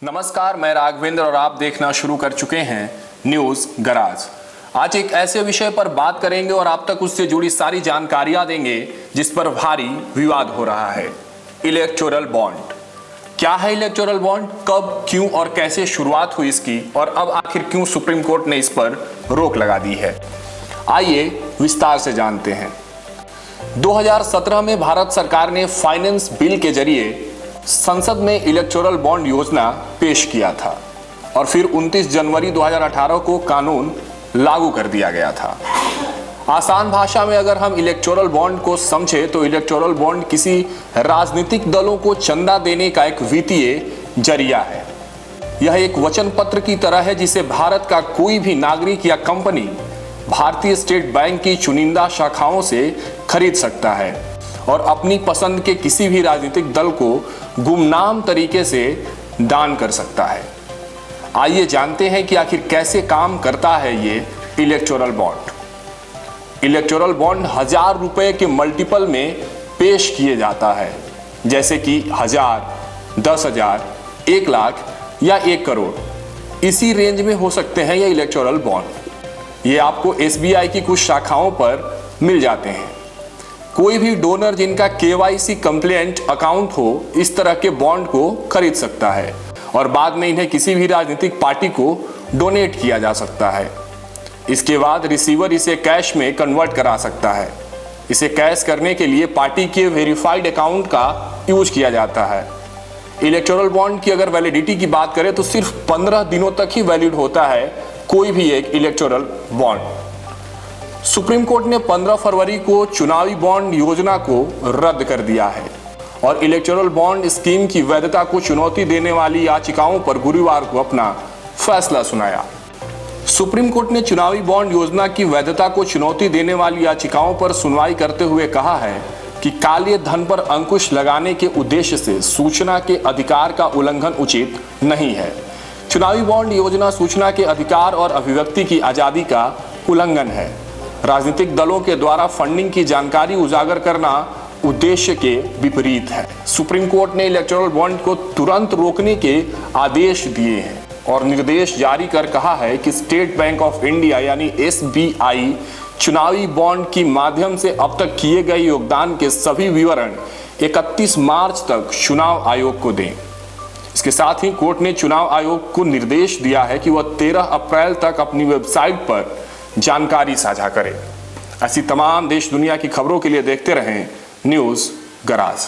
नमस्कार, मैं राघवेंद्र और आप देखना शुरू कर चुके हैं न्यूज गराज। आज एक ऐसे विषय पर बात करेंगे और आप तक उससे जुड़ी सारी जानकारियां देंगे जिस पर भारी विवाद हो रहा है। इलेक्टोरल बॉन्ड क्या है? इलेक्टोरल बॉन्ड कब, क्यों और कैसे शुरुआत हुई इसकी, और अब आखिर क्यों सुप्रीम कोर्ट ने इस पर रोक लगा दी है, आइए विस्तार से जानते हैं। 2017 में भारत सरकार ने फाइनेंस बिल के जरिए संसद में इलेक्टोरल बॉन्ड योजना पेश किया था और फिर 29 जनवरी 2018 को कानून लागू कर दिया गया था। आसान भाषा में अगर हम इलेक्टोरल बॉन्ड को समझें तो इलेक्टोरल बॉन्ड किसी राजनीतिक दलों को चंदा देने का एक वित्तीय जरिया है। यह एक वचन पत्र की तरह है जिसे भारत का कोई भी नागरिक या कंपनी भारतीय स्टेट बैंक की चुनिंदा शाखाओं से खरीद सकता है और अपनी पसंद के किसी भी राजनीतिक दल को गुमनाम तरीके से दान कर सकता है। आइए जानते हैं कि आखिर कैसे काम करता है ये इलेक्टोरल बॉन्ड। इलेक्टोरल बॉन्ड 1000 रुपए के मल्टीपल में पेश किए जाता है, जैसे कि 1000, 10,000, 1 लाख या 1 करोड़। इसी रेंज में हो सकते हैं ये इलेक्टोरल बॉन्ड। ये आपको SBI की कुछ शाखाओं पर मिल जाते हैं। कोई भी डोनर जिनका KYC कंप्लेंट अकाउंट हो इस तरह के बॉन्ड को खरीद सकता है और बाद में इन्हें किसी भी राजनीतिक पार्टी को डोनेट किया जा सकता है। इसके बाद रिसीवर इसे कैश में कन्वर्ट करा सकता है। इसे कैश करने के लिए पार्टी के वेरीफाइड अकाउंट का यूज किया जाता है। इलेक्टोरल बॉन्ड की अगर वैलिडिटी की बात करें तो सिर्फ 15 दिनों तक ही वैलिड होता है कोई भी एक इलेक्टोरल बॉन्ड। सुप्रीम कोर्ट ने 15 फरवरी को चुनावी बॉन्ड योजना को रद्द कर दिया है और इलेक्टोरल बॉन्ड स्कीम की वैधता को चुनौती देने वाली याचिकाओं पर गुरुवार को अपना फैसला सुनाया। सुप्रीम कोर्ट ने चुनावी बॉन्ड योजना की वैधता को चुनौती देने वाली याचिकाओं पर सुनवाई करते हुए कहा है कि काले धन पर अंकुश लगाने के उद्देश्य से सूचना के अधिकार का उल्लंघन उचित नहीं है। चुनावी बॉन्ड योजना सूचना के अधिकार और अभिव्यक्ति की आजादी का उल्लंघन है। राजनीतिक दलों के द्वारा फंडिंग की जानकारी उजागर करना उद्देश्य के विपरीत है। सुप्रीम कोर्ट ने इलेक्टोरल बॉन्ड को तुरंत रोकने के आदेश दिए हैं और निर्देश जारी कर कहा है कि स्टेट बैंक ऑफ इंडिया यानी SBI चुनावी बॉन्ड की माध्यम से अब तक किए गए योगदान के सभी विवरण 31 मार्च तक चुनाव आयोग को दें। इसके साथ ही कोर्ट ने चुनाव आयोग को निर्देश दिया है कि वह 13 अप्रैल तक अपनी वेबसाइट पर जानकारी साझा करें। ऐसी तमाम देश दुनिया की खबरों के लिए देखते रहें न्यूज गराज।